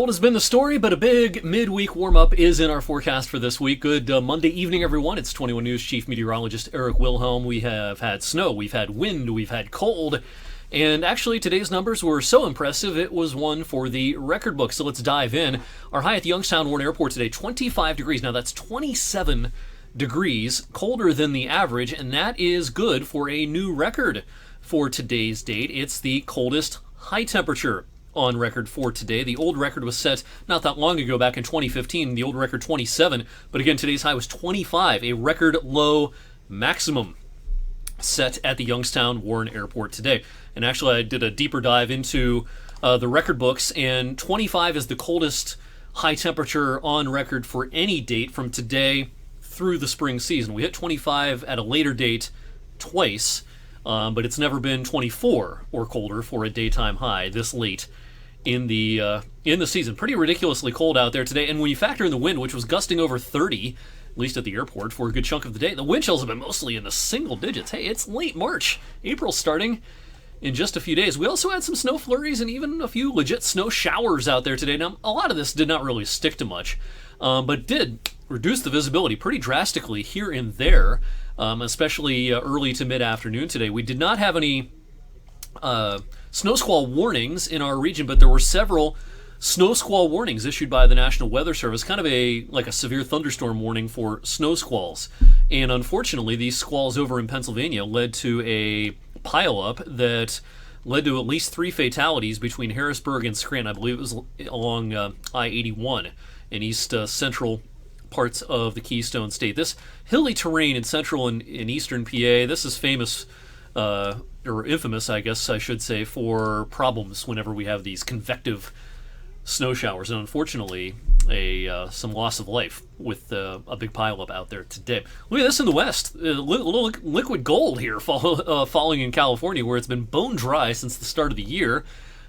Cold has been the story, but a big midweek warm-up is in our forecast for this week. Good Monday evening, everyone. It's 21 News Chief Meteorologist Eric Wilhelm. We have had snow, we've had wind, we've had cold, and actually today's numbers were so impressive it was one for the record book. So let's dive in. Our high at the Youngstown Warren Airport today, 25 degrees. Now that's 27 degrees colder than the average, and that is good for a new record for today's date. It's the coldest high temperature on record for today. The old record was set not that long ago, back in 2015, the old record 27, but again, today's high was 25, a record low maximum set at the Youngstown Warren Airport today. And actually, I did a deeper dive into the record books, and 25 is the coldest high temperature on record for any date from today through the spring season. We hit 25 at a later date twice, but it's never been 24 or colder for a daytime high this late in the season. Pretty ridiculously cold out there today, and when you factor in the wind, which was gusting over 30, at least at the airport, for a good chunk of the day, the wind chills have been mostly in the single digits. Hey, it's late March. April's starting in just a few days. We also had some snow flurries and even a few legit snow showers out there today. Now, a lot of this did not really stick to much, but did reduce the visibility pretty drastically here and there, especially early to mid-afternoon today. We did not have any snow squall warnings in our region, but there were several snow squall warnings issued by the National Weather Service, kind of like a severe thunderstorm warning for snow squalls. And unfortunately, these squalls over in Pennsylvania led to a pileup that led to at least 3 fatalities between Harrisburg and Scranton. I believe it was along I-81 in east central parts of the Keystone State. This hilly terrain in central and in eastern PA, this is famous, or infamous, I guess I should say, for problems whenever we have these convective snow showers, and unfortunately some loss of life with a big pileup out there today. Look at this in the west, a little liquid gold here falling in California, where it's been bone dry since the start of the year.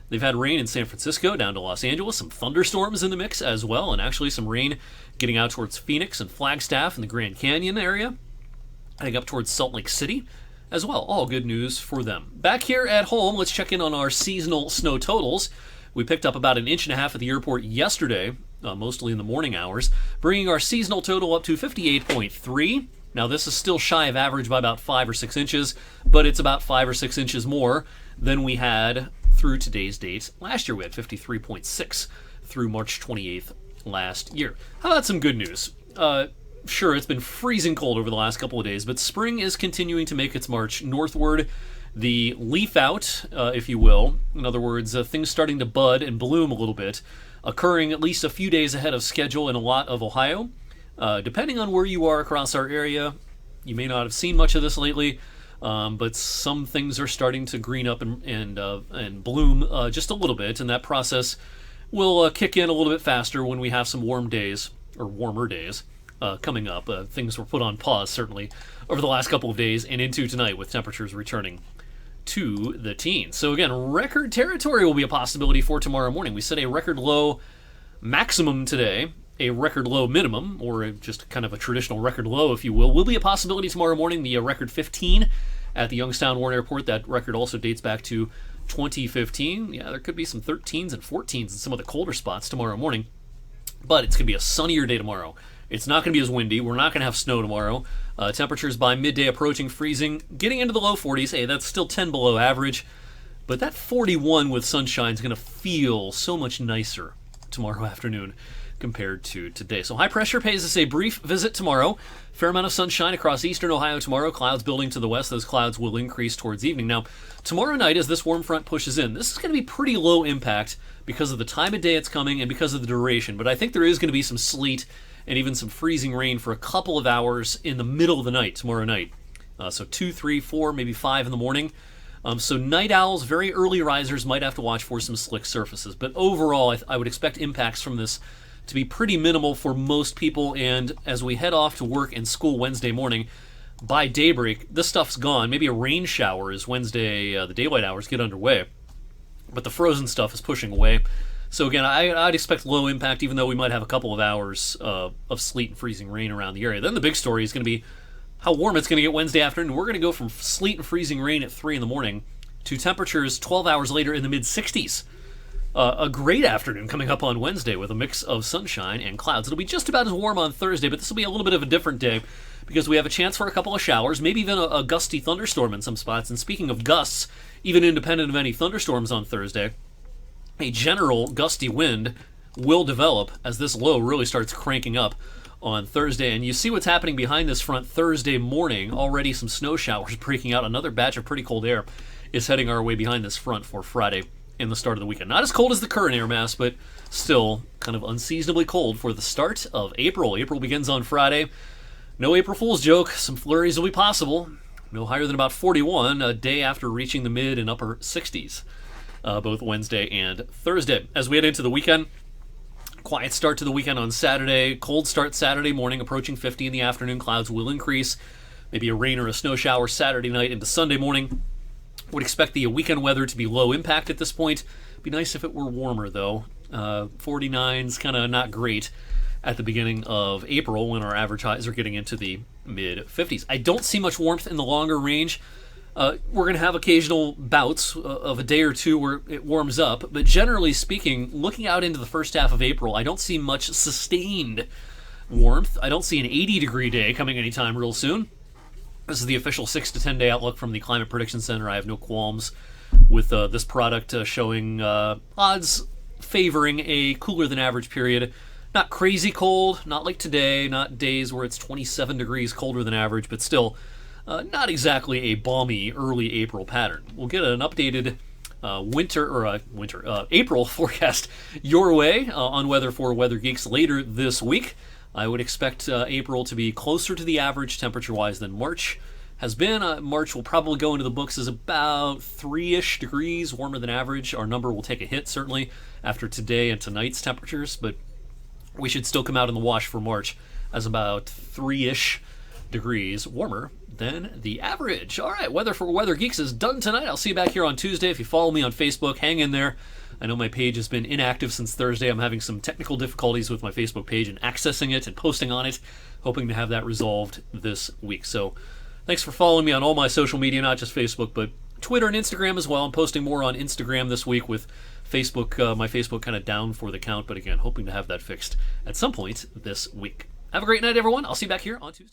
They've had rain in San Francisco down to Los Angeles, some thunderstorms in the mix as well, and actually some rain getting out towards Phoenix and Flagstaff and the Grand Canyon area, heading up towards Salt Lake City as well. All good news for them. Back here at home, let's check in on our seasonal snow totals. We picked up about 1.5 inches at the airport yesterday, mostly in the morning hours, bringing our seasonal total up to 58.3. Now, this is still shy of average by about 5 or 6 inches, but it's about 5 or 6 inches more than we had through today's date last year. We had 53.6 through March 28th last year. How about some good news? Sure, it's been freezing cold over the last couple of days, but spring is continuing to make its march northward. The leaf out, if you will, in other words, things starting to bud and bloom a little bit, occurring at least a few days ahead of schedule in a lot of Ohio. Depending on where you are across our area, you may not have seen much of this lately, but some things are starting to green up and bloom just a little bit, and that process will kick in a little bit faster when we have some warm days, or warmer days, coming up. Things were put on pause, certainly, over the last couple of days and into tonight with temperatures returning to the teens. So again, record territory will be a possibility for tomorrow morning. We set a record low maximum today, a record low minimum, or just kind of a traditional record low, if you will be a possibility tomorrow morning. The record 15 at the Youngstown Warren Airport. That record also dates back to 2015. Yeah, there could be some 13s and 14s in some of the colder spots tomorrow morning, but it's going to be a sunnier day tomorrow. It's not going to be as windy. We're not going to have snow tomorrow. Temperatures by midday approaching freezing, getting into the low 40s. Hey, that's still 10 below average, but that 41 with sunshine is going to feel so much nicer tomorrow afternoon compared to today. So high pressure pays us a brief visit tomorrow. Fair amount of sunshine across eastern Ohio tomorrow. Clouds building to the west. Those clouds will increase towards evening. Now, tomorrow night as this warm front pushes in, this is going to be pretty low impact because of the time of day it's coming and because of the duration. But I think there is going to be some sleet and even some freezing rain for a couple of hours in the middle of the night tomorrow night. So 2, 3, 4, maybe 5 in the morning. So night owls, very early risers, might have to watch for some slick surfaces. But overall, I would expect impacts from this to be pretty minimal for most people. And as we head off to work and school Wednesday morning, by daybreak, this stuff's gone. Maybe a rain shower as Wednesday, the daylight hours get underway. But the frozen stuff is pushing away. So again, I'd expect low impact, even though we might have a couple of hours of sleet and freezing rain around the area. Then the big story is going to be how warm it's going to get Wednesday afternoon. We're going to go from sleet and freezing rain at 3 in the morning to temperatures 12 hours later in the mid-60s. A great afternoon coming up on Wednesday with a mix of sunshine and clouds. It'll be just about as warm on Thursday, but this will be a little bit of a different day because we have a chance for a couple of showers, maybe even a gusty thunderstorm in some spots. And speaking of gusts, even independent of any thunderstorms on Thursday, a general gusty wind will develop as this low really starts cranking up on Thursday. And you see what's happening behind this front Thursday morning. Already some snow showers breaking out. Another batch of pretty cold air is heading our way behind this front for Friday in the start of the weekend. Not as cold as the current air mass, but still kind of unseasonably cold for the start of April. April begins on Friday. No April Fool's joke. Some flurries will be possible. No higher than about 41 a day after reaching the mid and upper 60s, both Wednesday and Thursday. As we head into the weekend, quiet start to the weekend on Saturday. Cold start Saturday morning, approaching 50 in the afternoon. Clouds will increase. Maybe a rain or a snow shower Saturday night into Sunday morning. Would expect the weekend weather to be low impact at this point. Be nice if it were warmer, though. 49's kind of not great at the beginning of April when our average highs are getting into the mid-50s. I don't see much warmth in the longer range. We're going to have occasional bouts of a day or two where it warms up, but generally speaking, looking out into the first half of April, I don't see much sustained warmth. I don't see an 80-degree day coming anytime real soon. This is the official 6 to 10 day outlook from the Climate Prediction Center. I have no qualms with this product showing odds favoring a cooler than average period. Not crazy cold, not like today, not days where it's 27 degrees colder than average, but still not exactly a balmy early April pattern. We'll get an updated April forecast your way on weather for Weather Geeks later this week. I would expect April to be closer to the average temperature-wise than March has been. March will probably go into the books as about 3-ish degrees warmer than average. Our number will take a hit, certainly, after today and tonight's temperatures, but we should still come out in the wash for March as about 3-ish degrees warmer than the average. All right, Weather for Weather Geeks is done tonight. I'll see you back here on Tuesday. If you follow me on Facebook, hang in there. I know my page has been inactive since Thursday. I'm having some technical difficulties with my Facebook page and accessing it and posting on it, hoping to have that resolved this week. So thanks for following me on all my social media, not just Facebook, but Twitter and Instagram as well. I'm posting more on Instagram this week with Facebook, my Facebook kind of down for the count, but again, hoping to have that fixed at some point this week. Have a great night, everyone. I'll see you back here on Tuesday.